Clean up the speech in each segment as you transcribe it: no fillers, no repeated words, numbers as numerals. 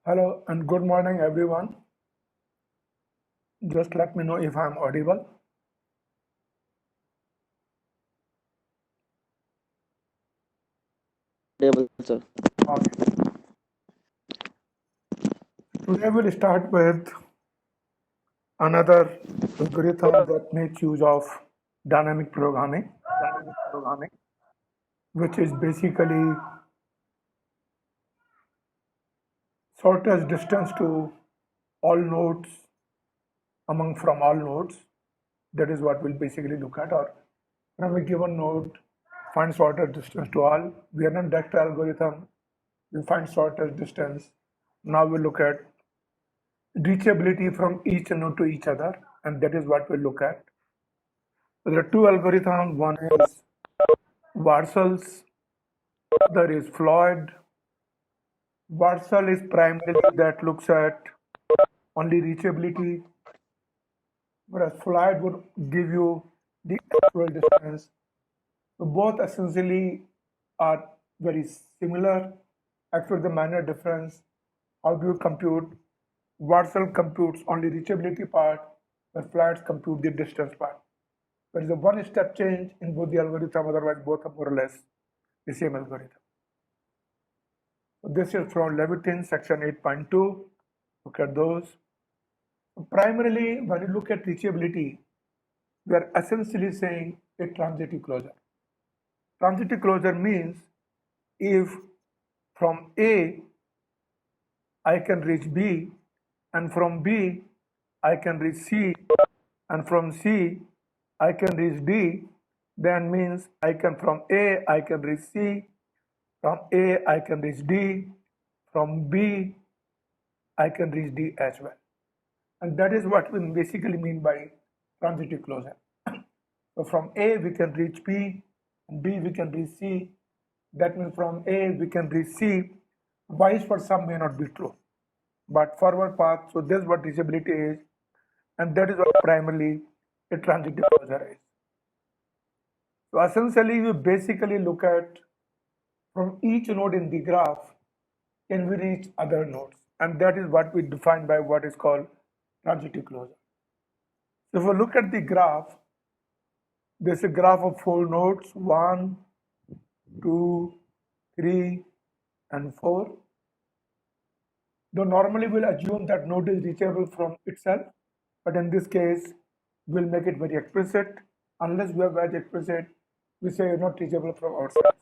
Hello and good morning, everyone. Just let me know if I'm audible. Table, sir. Okay. Today we'll start with another algorithm that makes use of dynamic programming, which is basically shortest distance to all nodes among from all nodes. That is what we'll basically look at. Or from a given node, find shortest distance to all. We are not direct algorithm. We find shortest distance. Now we look at reachability from each node to each other, and that is what we look at. So there are two algorithms. One is Warsahl's, other is Floyd. Warsahl is primarily that looks at only reachability, whereas Floyd would give you the actual distance. So both essentially are very similar. Actually, the minor difference, how do you compute? Warsahl computes only reachability part, where Floyd's compute the distance part. There is a one step change in both the algorithm, otherwise both are more or less the same algorithm. So this is from Levitin section 8.2. Look at those. Primarily, when you look at reachability, we are essentially saying a transitive closure. Transitive closure means if from A I can reach B, and from B I can reach C, and from C I can reach D, then means I can from A I can reach C, from A I can reach D, from B I can reach D as well. And that is what we basically mean by transitive closure. So from A we can reach B, and B we can reach C. That means from A we can reach C. Vice versa may not be true. But forward path, so this is what reachability is, and that is what primarily a transitive closure is. So essentially we basically look at from each node in the graph, can we reach other nodes? And that is what we define by what is called transitive closure. So if we look at the graph, there's a graph of four nodes, 1, 2, 3, and 4. Though normally we'll assume that node is reachable from itself, but in this case, we'll make it very explicit. Unless we are very explicit, we say you're not reachable from outside.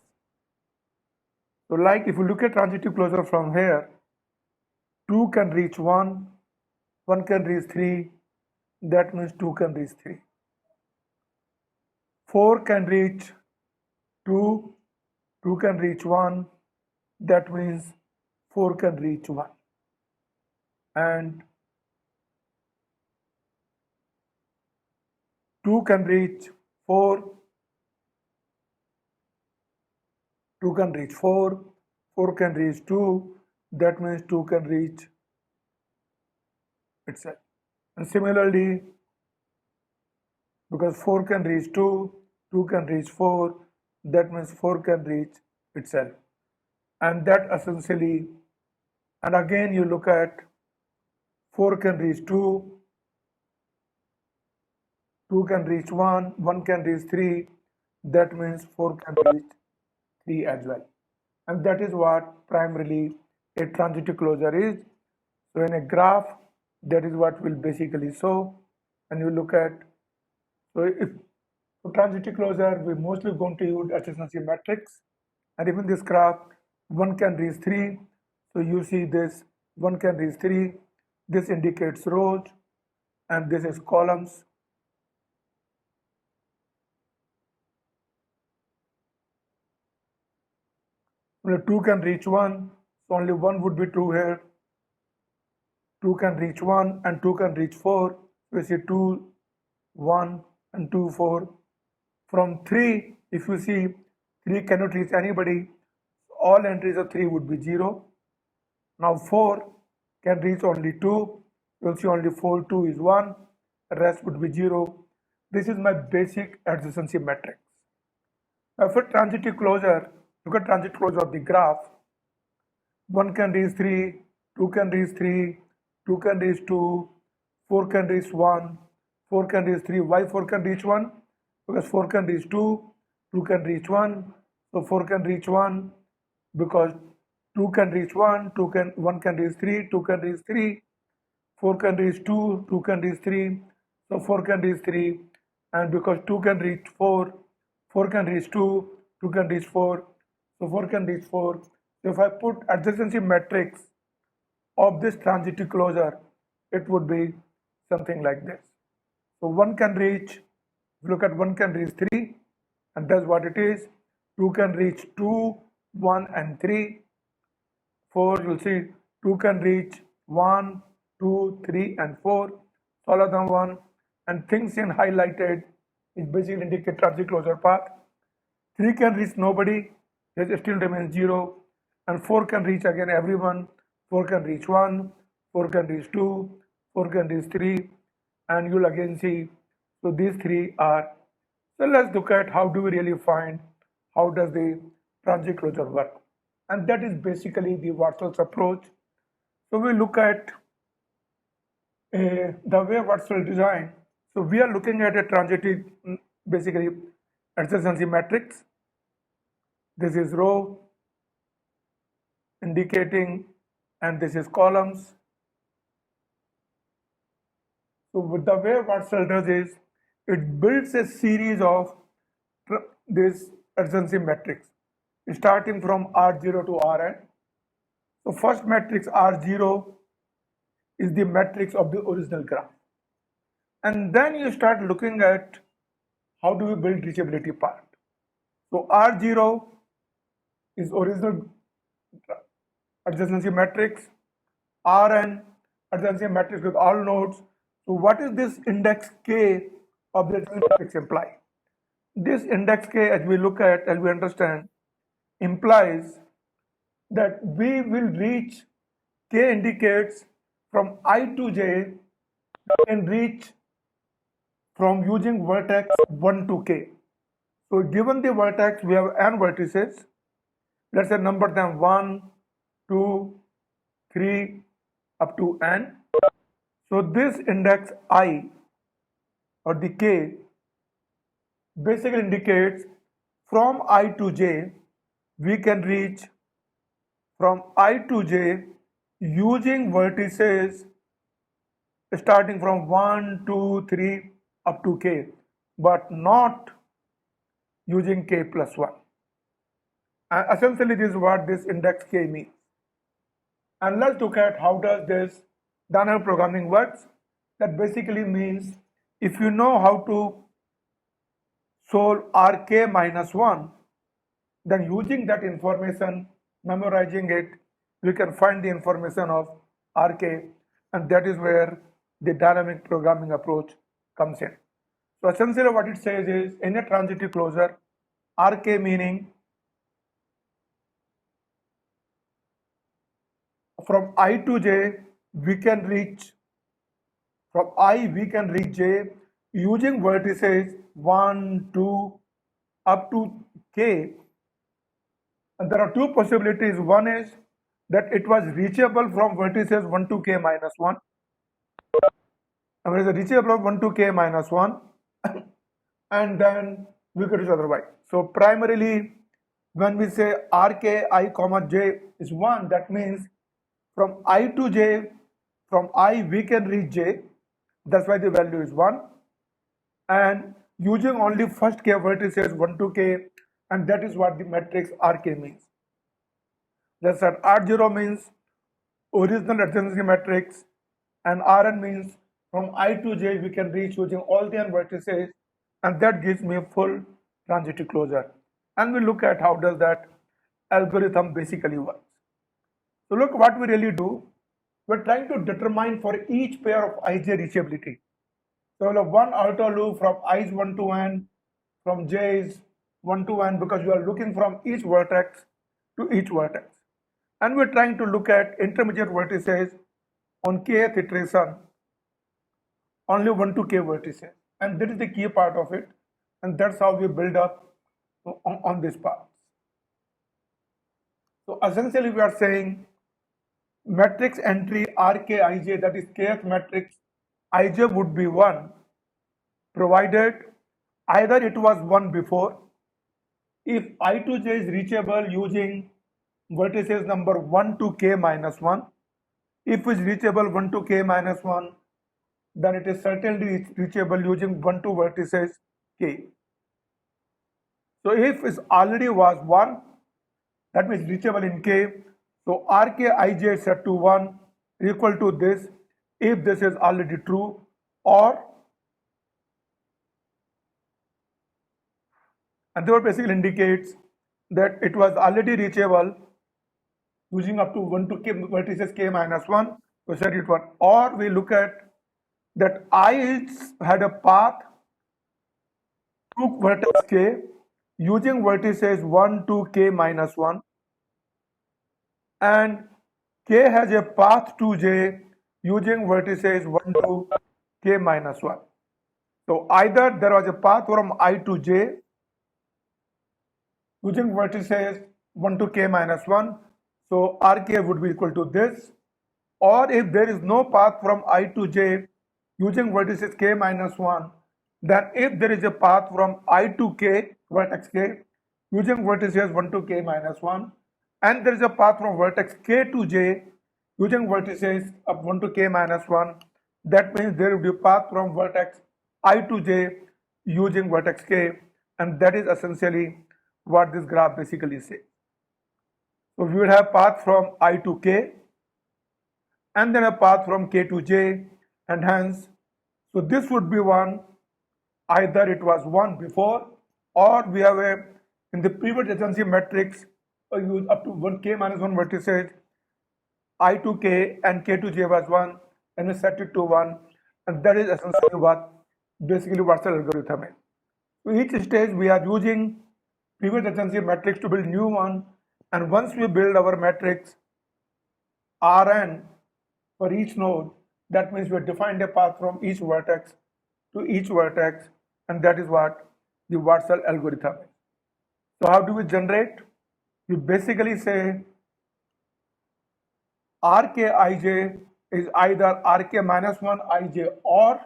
So like if you look at transitive closure from here, 2 can reach 1, 1 can reach 3, that means 2 can reach 3. 4 can reach 2, 2 can reach 1, that means 4 can reach 1. And 2 can reach 4, 2 can reach 4, 4 can reach 2, that means 2 can reach itself. And similarly, because 4 can reach 2, 2 can reach 4, that means 4 can reach itself. And that essentially, and again you look at 4 can reach 2, 2 can reach 1, 1 can reach 3, that means 4 can reach 3 as well. And that is what primarily a transitive closure is. So in a graph, that is what will basically show. And you look at, so if for transitive closure, we're mostly going to use adjacency matrix. And even this graph, 1 can reach 3. So you see this 1 can reach 3. This indicates rows, and this is columns. Well, 2 can reach 1, so only 1 would be true here. 2 can reach 1 and 2 can reach 4. We see 2, 1 and 2, 4. From 3, if you see 3 cannot reach anybody, all entries of 3 would be 0. Now 4 can reach only 2. You'll see only 4, 2 is 1. The rest would be 0. This is my basic adjacency matrix. Now for transitive closure, look at transitive closure of the graph. 1 can reach 3, 2 can reach 3, 2 can reach 2, 4 can reach 1, 4 can reach 3. Why 4 can reach 1? Because 4 can reach 2, 2 can reach 1, so 4 can reach 1, because 2 can reach 1, 1 can reach 3, 2 can reach 3, 4 can reach 2, 2 can reach 3, so 4 can reach 3, and because 2 can reach 4, 4 can reach 2, 2 can reach 4, so 4 can reach 4. So if I put adjacency matrix of this transitive closure, it would be something like this. So 1 can reach, look at 1 can reach 3, and that's what it is. 2 can reach 2, 1 and 3. 4, you'll see 2 can reach 1, 2, 3 and 4, smaller than 1, and things in highlighted is basically indicate transit closure path. 3 can reach nobody, it still remains 0, and 4 can reach again everyone. 4 can reach 1, 4 can reach 2, 4 can reach 3, and you'll again see, so these 3 are. So let's look at how do we really find how does the transit closure work, and that is basically the Warsaw's approach. So we look at the way Warsaw design. So we are looking at a transitive, basically adjacency matrix. This is row indicating, and this is columns. So with the way Warsaw does is, it builds a series of this adjacency matrix starting from R0 to Rn. So first matrix R0 is the matrix of the original graph. And then you start looking at how do we build reachability part. So R0 is original adjacency matrix, Rn adjacency matrix with all nodes. So what is this index K of the adjacency matrix imply? This index K, as we look at, as we understand, implies that we will reach, K indicates from I to J, we can reach from using vertex 1 to K. So given the vertex, we have n vertices. Let's say number them 1, 2, 3 up to n. So this index I or the K basically indicates from I to J, we can reach from I to J using vertices starting from 1, 2, 3 up to K, but not using K plus 1. And essentially this is what this index K means. And let's look at how does this dynamic programming works. That basically means if you know how to solve Rk minus 1, then using that information, memorizing it, we can find the information of Rk, and that is where the dynamic programming approach comes in. So essentially what it says is, in a transitive closure, Rk meaning from I to J, we can reach, from I we can reach J using vertices 1, 2 up to K. And there are two possibilities. One is that it was reachable from vertices 1 to K minus 1. And it is reachable from 1 to K minus 1. And then we could reach otherwise. So primarily, when we say Rk I comma J is 1, that means from I to J, from I we can reach J. That's why the value is 1. And using only first K vertices 1 to K, and that is what the matrix Rk means. That's that R0 means original adjacency matrix, and Rn means from I to J we can reach using all the n vertices, and that gives me a full transitive closure. And we look at how does that algorithm basically works. So look what we really do. We're trying to determine for each pair of ij reachability. So we'll have one outer loop from I is 1 to n, from j is 1 to n, because you are looking from each vertex to each vertex. And we're trying to look at intermediate vertices on kth iteration, only 1 to k vertices. And that is the key part of it. And that's how we build up on this part. So essentially we are saying matrix entry Rkij, that is kth matrix ij would be 1, provided either it was 1 before, if I to j is reachable using vertices number 1 to k minus 1, if it's reachable 1 to k minus 1, then it is certainly reachable using 1 to vertices k. So if it already was 1, that means reachable in k. So Rkij is set to 1 equal to this if this is already true, or and therefore basically indicates that it was already reachable using up to 1 to k vertices k minus 1, so set it 1. Or we look at that I had a path to vertex k using vertices 1 to k minus 1, and k has a path to j using vertices 1 to k minus 1. So either there was a path from I to j using vertices 1 to k minus 1, so Rk would be equal to this, or if there is no path from I to j using vertices k minus 1, then if there is a path from I to k, vertex k, using vertices 1 to k minus 1, and there is a path from vertex k to j using vertices of 1 to k minus 1, that means there will be a path from vertex I to j using vertex k, and that is essentially what this graph basically says. So we will have path from I to k, and then a path from k to j, and hence, so this would be 1, either it was 1 before, or we have a, in the pivot adjacency matrix, use up to 1 k minus 1 vertices, I to k and k to j was 1, and we set it to 1, and that is essentially what basically Warsal algorithm is. So each stage we are using pivot adjacency matrix to build new one, and once we build our matrix Rn for each node, that means we have defined a path from each vertex to each vertex, and that is what the Warsal algorithm is. So how do we generate? We basically say Rkij is either Rk minus 1 ij or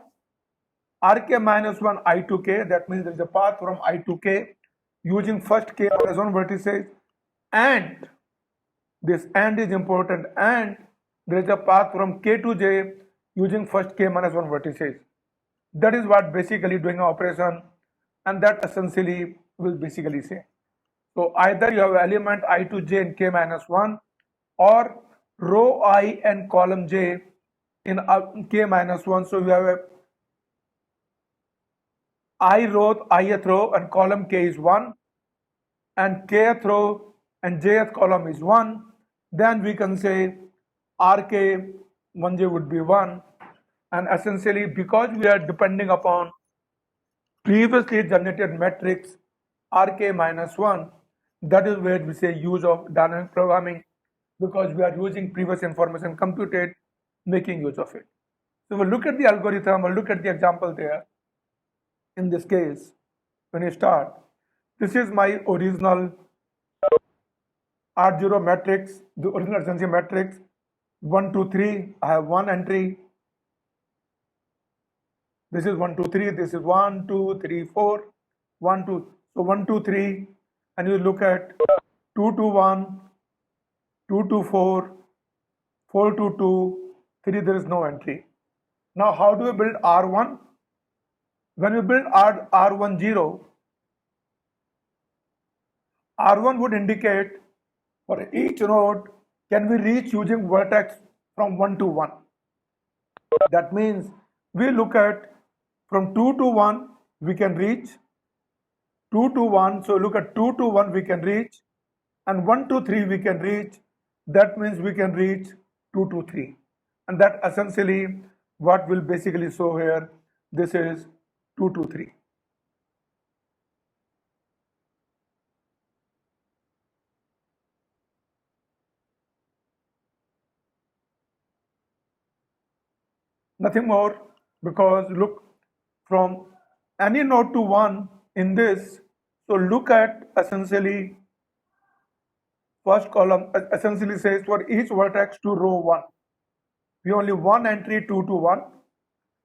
Rk minus 1 I to k, that means there is a path from I to k using first k minus 1 vertices, and this and is important, and there is a path from k to j using first k minus 1 vertices. That is what basically doing an operation, and that essentially will basically say. So either you have element I to j in k minus 1, or row I and column j in k minus 1. So you have a I row, ith row and column k is 1, and kth row and jth column is 1, then we can say Rk 1j would be 1, and essentially because we are depending upon previously generated matrix Rk minus 1, that is where we say use of dynamic programming, because we are using previous information computed, making use of it. So we'll look at the algorithm, we'll look at the example there. In this case, when you start, this is my original R0 matrix, the original adjacency matrix, 1, 2, 3, I have one entry. This is 1, 2, 3, this is 1, 2, 3, 4, 1, 2, so 1, 2, 3, and you look at 2 to 1, 2 to 4, 4 to 2, 3, there is no entry. Now how do we build R1? When we build R10, R1 would indicate for each node, can we reach using vertex from 1 to 1? That means we look at from 2 to 1, we can reach 2 to 1. So look at 2 to 1, we can reach, and 1 to 3, we can reach. That means we can reach 2 to 3. And that essentially what will basically show here. This is 2 to 3. Nothing more, because look from any node to 1 in this. So look at essentially first column essentially says for each vertex to row 1. We only one entry 2 to 1.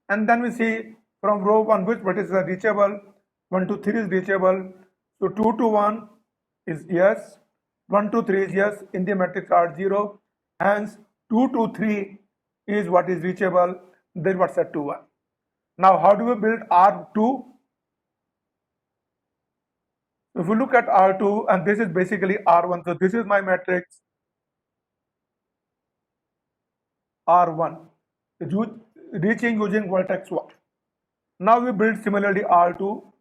And then we see from row 1 which vertices are reachable. 1 to 3 is reachable. So 2 to 1 is yes. 1 to 3 is yes. In the matrix R0. Hence 2 to 3 is what is reachable. Then what's set to 1. Now how do we build R2? If we look at R2, and this is basically R1. So this is my matrix R1. Reaching using vertex 1. Now we build similarly R2.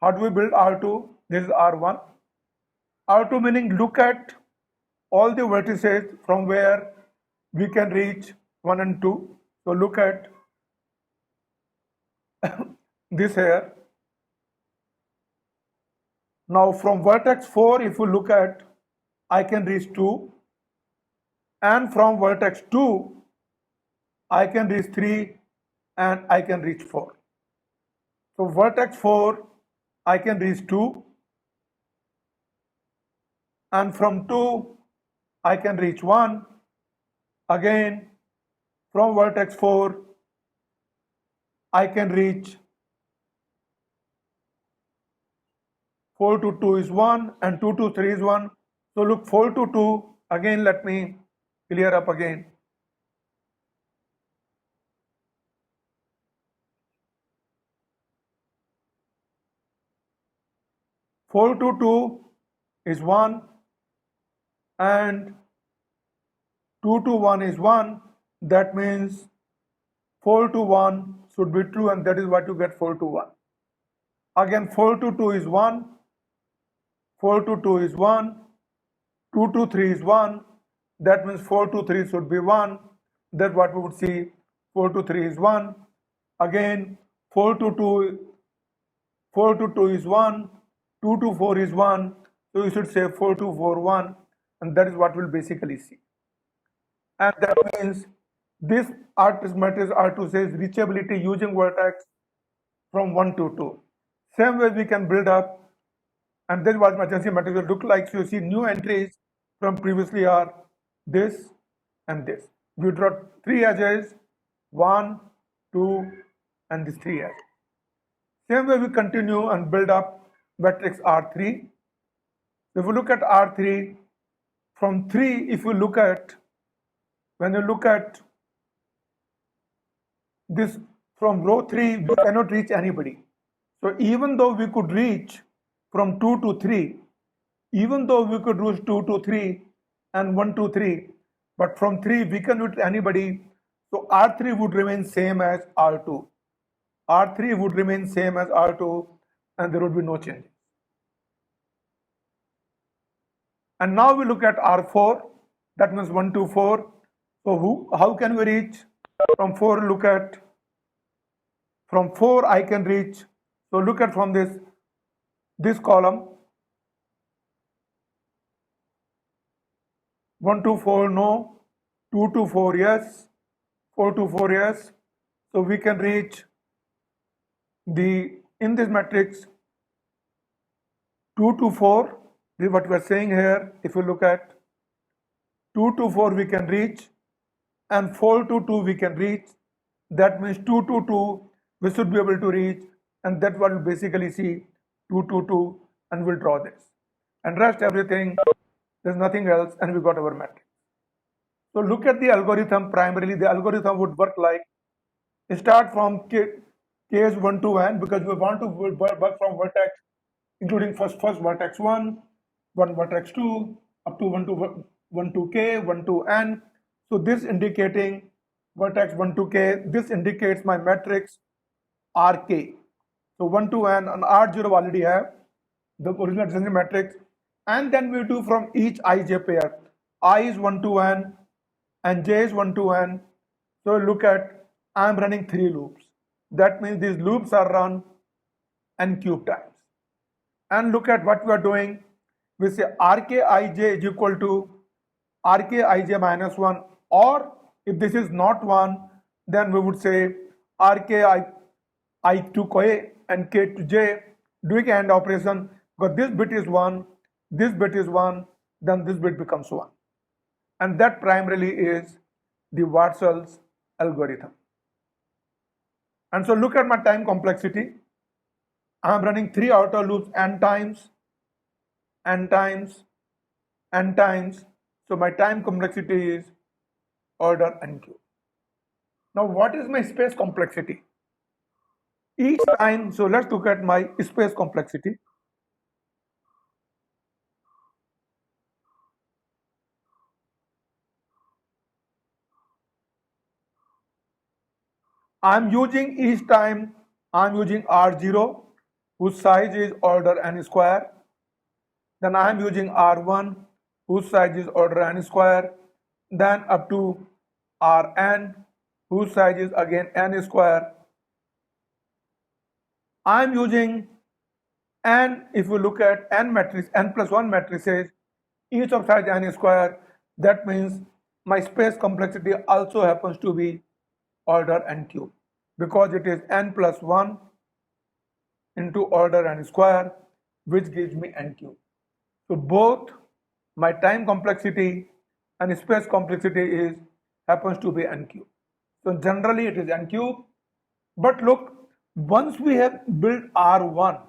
How do we build R2? This is R1. R2 meaning look at all the vertices from where we can reach 1 and 2. So look at this here. Now from vertex 4, if you look at, I can reach 2. And from vertex 2, I can reach 3 and I can reach 4. So vertex 4, I can reach 2. And from 2, I can reach 1. Again, from vertex 4, I can reach 4 to 2 is 1 and 2 to 3 is 1. So look, 4 to 2, again let me clear up again. 4 to 2 is 1 and 2 to 1 is 1. That means 4 to 1 should be true, and that is what you get 4 to 1. Again 4 to 2 is 1, 4 to 2 is 1, 2 to 3 is 1. That means 4 to 3 should be 1. That's what we would see. 4 to 3 is 1. Again 4 to 2 is 1, 2 to 4 is 1. So you should say 4 to 4 1, and that is what we'll basically see. And that means this matrix R2 says reachability using vertex from 1 to 2. Same way we can build up, and this is what adjacency matrix will look like. So you see new entries from previously are this and this. We draw 3 edges, 1, 2, and these 3 edges. Same way we continue and build up matrix R3. If you look at R3, from 3, if you look at, when you look at this from row 3, we cannot reach anybody. So even though we could reach from 2 to 3, even though we could reach 2 to 3 and 1 to 3, but from 3 we cannot reach anybody. So R3 would remain same as R2. R3 would remain same as R2, and there would be no change. And now we look at R4, that means 1 to 4. So how can we reach? From 4, look at, from 4 I can reach. So look at from this column, 1 to 4 no, 2 to 4 yes, 4 to 4 yes. So we can reach in this matrix 2 to 4. This is what we are saying here. If you look at 2 to 4 we can reach, and 4 to 2 we can reach. That means 2 to 2 we should be able to reach, and that's what we basically see, 2 to 2, and we'll draw this. And rest everything, there's nothing else, and we got our matrix. So look at the algorithm. Primarily the algorithm would work like, start from case 1 to n, because we want to work from vertex, including first vertex 1 vertex 2, up to 1 to k, 1 to n. So this indicating vertex 1 to k, this indicates my matrix Rk. So 1 to n, and R0 already have the original adjacency matrix. And then we do from each ij pair. I is 1 to n and j is 1 to n. So look at, I am running 3 loops. That means these loops are run n cube times. And look at what we are doing. We say Rkij is equal to Rkij minus 1, or if this is not 1, then we would say Rki to k and k to j, doing AND operation, because this bit is 1, this bit is 1, then this bit becomes 1. And that primarily is the Warshall's algorithm. And so look at my time complexity. I am running 3 outer loops n times, n times, n times. So my time complexity is order n cube. Now what is my space complexity? Each time, so let's look at my space complexity. I'm using each time, I'm using R0, whose size is order n square. Then I'm using R1, whose size is order n square. Then up to Rn, whose size is again n square. I'm using n, if you look at n matrix, n plus 1 matrices, each of size n square, that means my space complexity also happens to be order n cube, because it is n plus 1 into order n square, which gives me n cube. So both my time complexity and space complexity happens to be n cube. So generally it is n cube, but look, once we have built R1,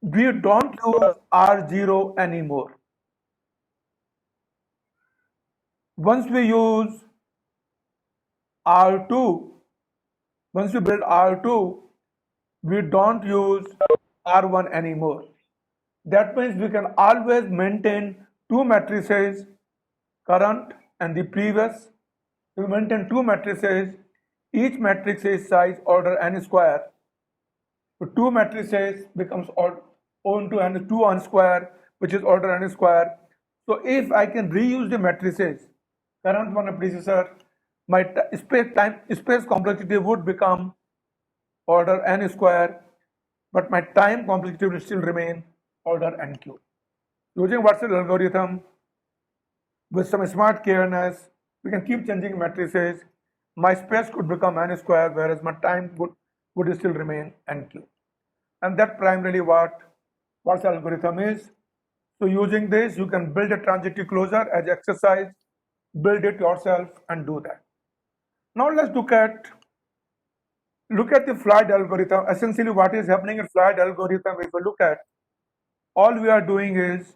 we don't use R0 anymore. Once we use R2, once we build R2, we don't use R1 anymore. That means we can always maintain 2 matrices, current and the previous. We maintain 2 matrices. Each matrix is size order n square. So 2 matrices becomes O into n, 2 n square, which is order n square. So if I can reuse the matrices, current one and predecessor, my space complexity would become order n square, but my time complexity will still remain order n cube. Using Warshall algorithm with some smart carefulness, we can keep changing matrices. My space could become n square, whereas my time would still remain n cube. And that's primarily what Warshall algorithm is. So using this, you can build a transitive closure as exercise, build it yourself and do that. Now let's look at the Floyd algorithm. Essentially what is happening in Floyd algorithm, if you look at, all we are doing is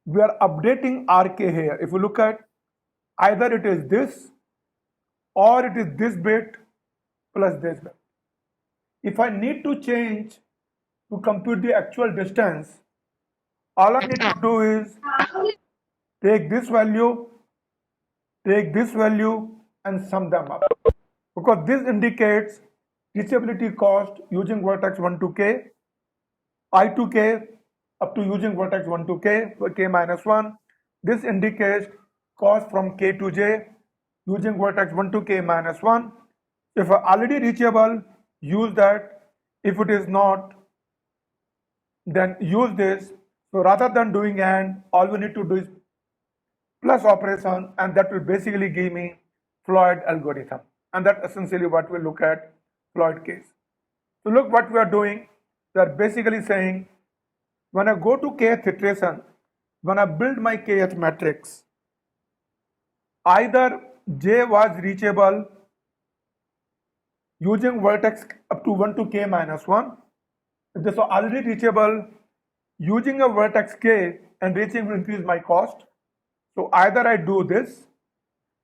we are updating RK here. If you look at, either it is this or it is this bit plus this bit. If I need to change to compute the actual distance, all I need to do is take this value, and sum them up. Because this indicates reachability cost using vertex 1 to k, I to k, up to using vertex 1 to k, k minus 1. This indicates cost from k to j using vertex 1 to k minus 1. If already reachable, use that. If it is not, then use this. So rather than doing and, all we need to do is plus operation, and that will basically give me Floyd algorithm. And that's essentially what we look at Floyd case. So look what we are doing. We are basically saying, when I go to kth iteration, when I build my kth matrix, either j was reachable using vertex up to 1 to k minus 1. If this is already reachable, using a vertex k and reaching will increase my cost. So either I do this,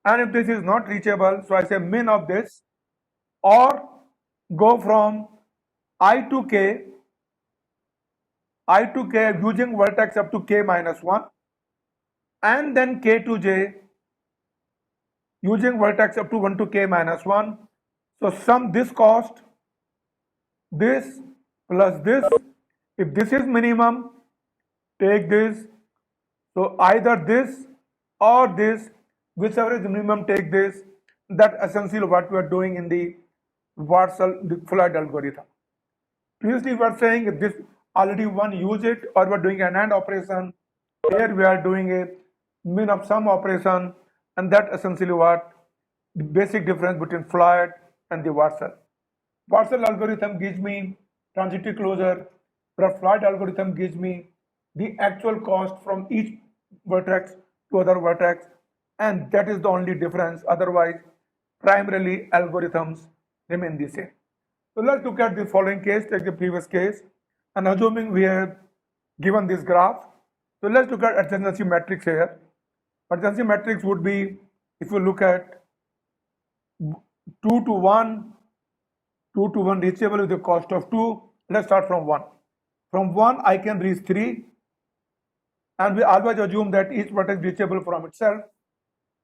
and if this is not reachable, so I say min of this, or go from I to k using vertex up to k minus 1, and then k to j using vertex up to 1 to k minus 1. So sum this cost, this plus this. If this is minimum, take this. So either this or this, whichever is minimum, take this. That's essentially what we are doing in the Warshall, the Floyd algorithm. Previously we were saying if this already one, use it, or we are doing an AND operation. Here we are doing a min of sum operation, and that essentially what the basic difference between Floyd and the Warshall. Warshall algorithm gives me transitive closure, where Floyd algorithm gives me the actual cost from each vertex to other vertex, and that is the only difference. Otherwise, primarily algorithms remain the same. So let's look at the following case, take the previous case, and assuming we have given this graph. So let's look at adjacency matrix here. Adjacency matrix would be, if you look at 2 to 1, 2 to 1 reachable with the cost of 2. Let's start from 1. From 1, I can reach 3. And we always assume that each vertex is reachable from itself.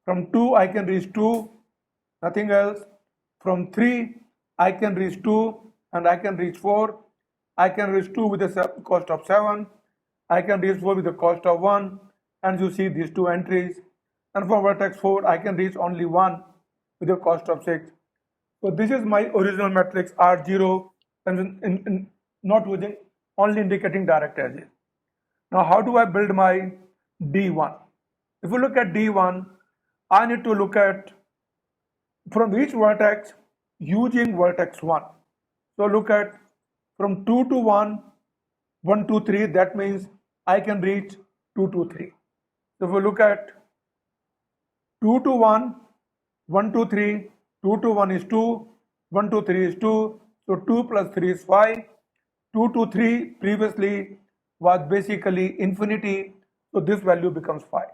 From 2, I can reach 2, nothing else. From 3, I can reach 2, and I can reach 4. I can reach 2 with the cost of 7. I can reach 4 with the cost of 1. And you see these two entries. And for vertex 4, I can reach only 1 with the cost of 6. So this is my original matrix R0, and not using, only indicating direct edges. Now how do I build my D1? If you look at D1, I need to look at from each vertex using vertex 1. So look at from 2 to 1, 1 to 3, that means I can reach 2 to 3. So if we look at 2 to 1, 1 to 3, 2 to 1 is 2, 1 to 3 is 2, so 2 plus 3 is 5, 2 to 3 previously was basically infinity, so this value becomes 5.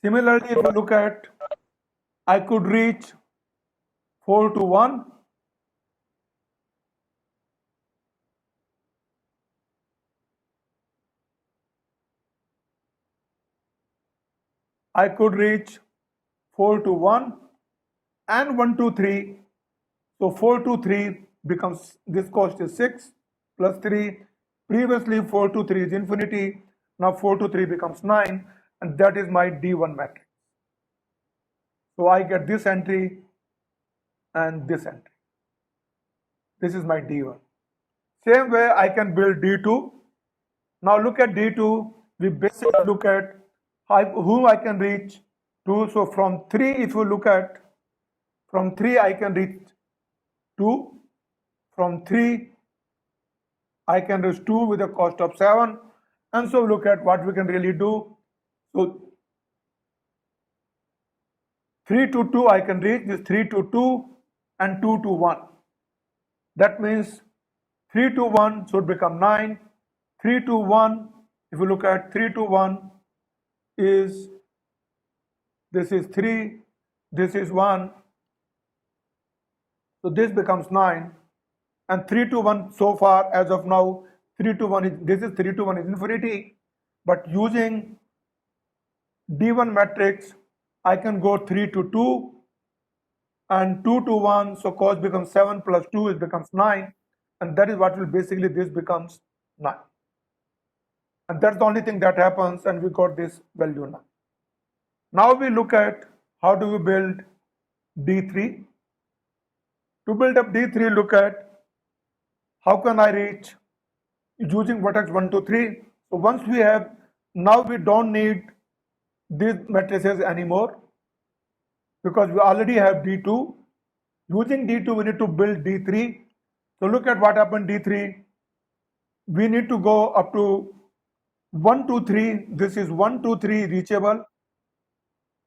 Similarly, if you look at, I could reach 4 to 1, I could reach 4 to 1 and 1 to 3. So 4 to 3 becomes, this cost is 6 plus 3. Previously 4 to 3 is infinity. Now 4 to 3 becomes 9, and that is my D1 matrix. So I get this entry and this entry. This is my D1. Same way I can build D2. Now look at D2. We basically look at whom I can reach 2. So from 3, if you look at, from 3 I can reach 2. From 3 I can reach 2 with a cost of 7. And so look at what we can really do. So 3 to 2 I can reach this 3 to 2 and 2 to 1. That means 3 to 1 should become 9. 3 to 1, if you look at 3 to 1 is, this is 3, this is 1. So this becomes 9. And 3 to 1 so far as of now, 3 to 1 is, this is 3 to 1 is infinity. But using D1 matrix, I can go 3 to 2 and 2 to 1. So cost becomes 7 plus 2, it becomes 9. And that is what will basically, this becomes 9. And that's the only thing that happens, and we got this value now. Now we look at how do we build D3. To build up D3, look at how can I reach using vertex 1 to 3. So once we have, now we don't need these matrices anymore because we already have D2. Using D2, we need to build D3. So look at what happened D3. We need to go up to 1 to 3. This is 1 to 3 reachable,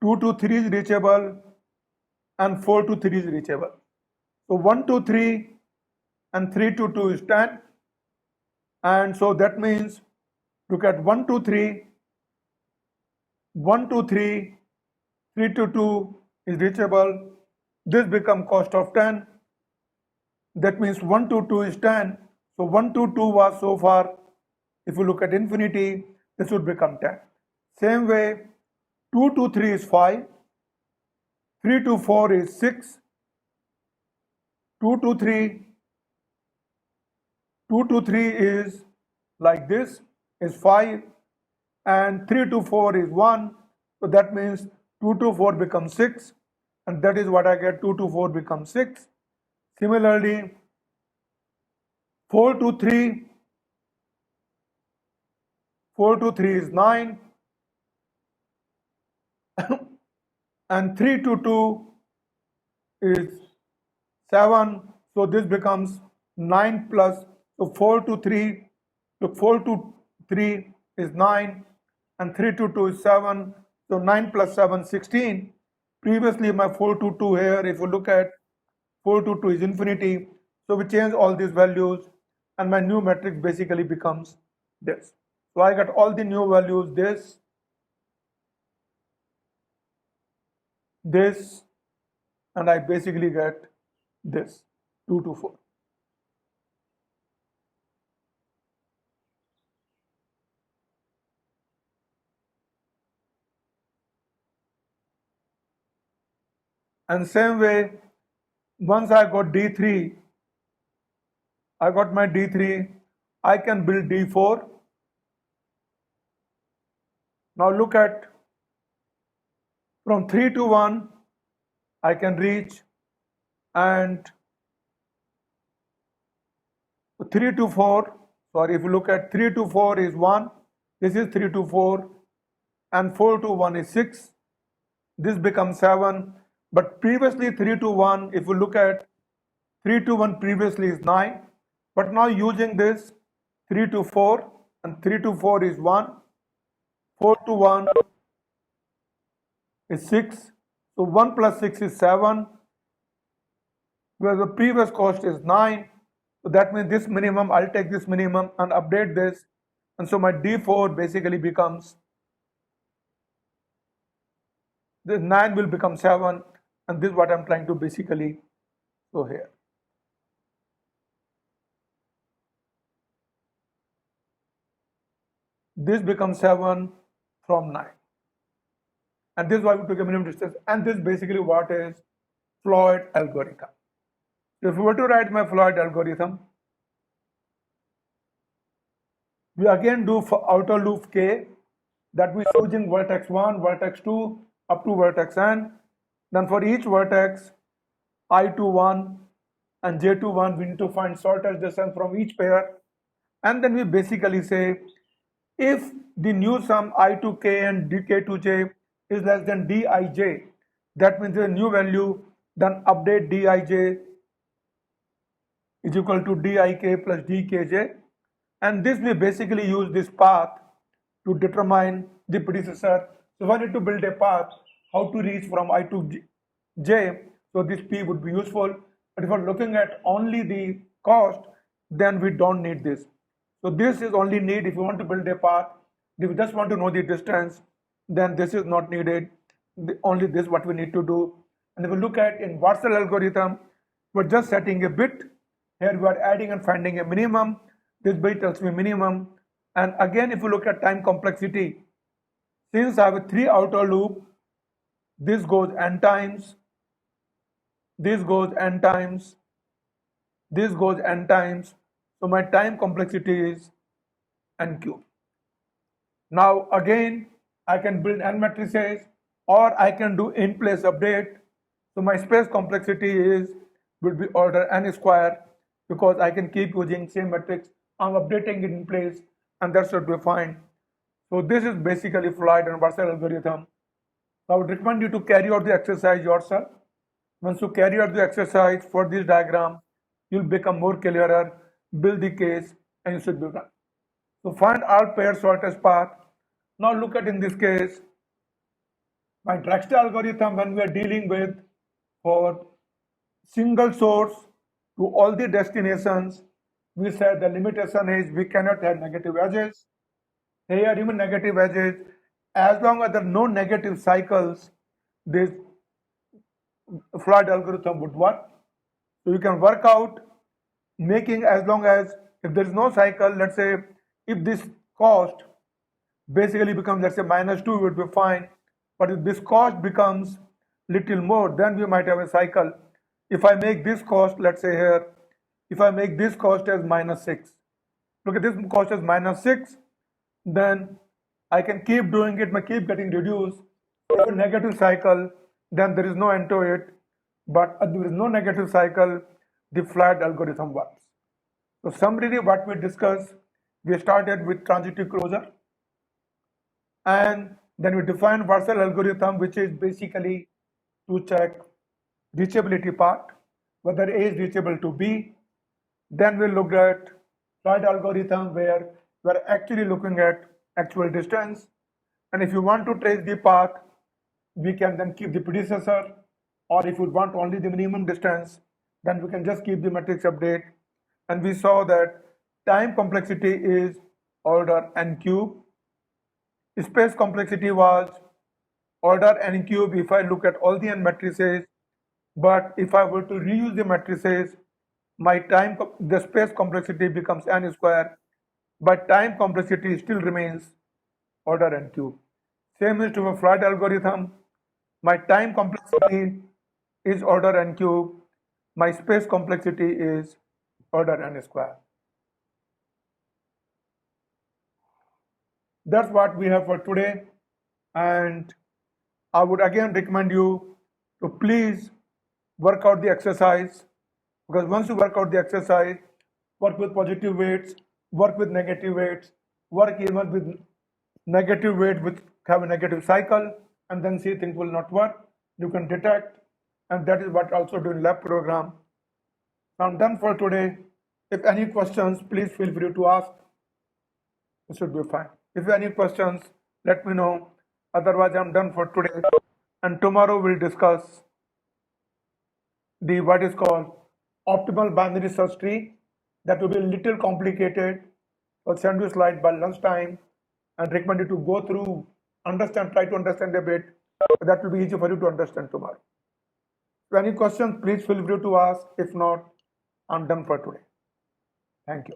2 to 3 is reachable, and 4 to 3 is reachable. So 1 to 3 and 3 to 2 is 10. And so that means, look at 1 to 3, 1 to 3, 3 to 2 is reachable. This becomes cost of 10. That means 1 to 2 is 10. So 1 to 2 was so far. If you look at infinity, this would become 10. Same way, 2 to 3 is 5. 3 to 4 is 6. 2 to 3, 2 to 3 is like this, is 5. And 3 to 4 is 1. So that means 2 to 4 becomes 6. And that is what I get, 2 to 4 becomes 6. Similarly, 4 to 3, 4 to 3 is 9. And 3 to 2 is 7. So this becomes 9 plus, so 4 to 3, so 4 to 3 is 9, and 3 to 2 is 7, so 9 plus 7, 16. Previously my 4 to 2 here, if you look at 4 to 2 is infinity, so we change all these values, and my new matrix basically becomes this. So I got all the new values, this, and I basically get this 2 to 4. And same way, once I got D3, I got my D3, I can build D4. Now look at, from 3 to 1, I can reach, and 3 to 4, sorry, if you look at 3 to 4 is 1, this is 3 to 4, and 4 to 1 is 6, this becomes 7, but previously 3 to 1, if you look at 3 to 1 previously is 9, but now using this 3 to 4, and 3 to 4 is 1, 4 to 1 is 6, so 1 plus 6 is 7, where the previous cost is 9, so that means this minimum, I'll take this minimum and update this, and so my D4 basically becomes, this 9 will become 7, and this is what I'm trying to basically show here. This becomes 7 from 9. And this is why we took a minimum distance, and this is basically what is Floyd algorithm. So if we were to write my Floyd algorithm, we again do for outer loop K, that we're using vertex 1, vertex 2, up to vertex n. Then for each vertex, I21 and J21, we need to find shortest distance from each pair. And then we basically say, if the new sum I2K and DK2J is less than Dij, that means the new value, then update Dij is equal to Dik plus Dkj. And this we basically use this path to determine the predecessor. So if I need to build a path, how to reach from I to j, so this P would be useful. But if we're looking at only the cost, then we don't need this. So this is only need if you want to build a path. If you just want to know the distance, then this is not needed. Only this what we need to do. And if we look at in Warshall algorithm, we're just setting a bit. Here we are adding and finding a minimum. This bit tells me minimum. And again, if you look at time complexity, since I have a 3 outer loop, this goes n times, this goes n times, this goes n times. So my time complexity is n cube. Now again, I can build n matrices, or I can do in place update. So my space complexity will be order n square, because I can keep using same matrix. I'm updating it in place, and that should be fine. So this is basically Floyd and Warshall algorithm. I would recommend you to carry out the exercise yourself. Once you carry out the exercise for this diagram, you'll become more clearer, build the case, and you should be done. So find all pair shortest path. Now look at in this case, my Dijkstra algorithm, when we are dealing with for single source to all the destinations, we said the limitation is we cannot have negative edges. Here even negative edges, as long as there are no negative cycles, this Floyd algorithm would work. So you can work out making, as long as if there is no cycle, let's say if this cost basically becomes, let's say -2, it would be fine. But if this cost becomes little more, then we might have a cycle. If I make this cost, let's say here, if I make this cost as -6, look at this cost as -6, then I can keep doing it, may keep getting reduced. If a negative cycle, then there is no end to it. But if there is no negative cycle, the Floyd algorithm works. So summarily what we discussed, we started with transitive closure, and then we defined Warshall algorithm, which is basically to check reachability part, whether A is reachable to B, Then we looked at Floyd algorithm where we're actually looking at actual distance. And if you want to trace the path, we can then keep the predecessor, or if you want only the minimum distance, then we can just keep the matrix update. And we saw that time complexity is order n cube. Space complexity was order n cube if I look at all the n matrices, but if I were to reuse the matrices, the space complexity becomes n square, but time complexity still remains order n cube. Same is to a Floyd algorithm. My time complexity is order n cube. My space complexity is order n square. That's what we have for today. And I would again recommend you to please work out the exercise, because once you work out the exercise, work with positive weights, work with negative weights, work even with negative weight with have a negative cycle, and then see things will not work. You can detect, and that is what also do in lab program. I'm done for today. If any questions, please feel free to ask. It should be fine. If you have any questions, let me know. Otherwise, I'm done for today. And tomorrow we'll discuss the what is called optimal binary search tree. That will be a little complicated. I'll send you a slide by lunchtime and recommend you to go through, understand, try to understand a bit. That will be easy for you to understand tomorrow. If any questions, please feel free to ask. If not, I'm done for today. Thank you.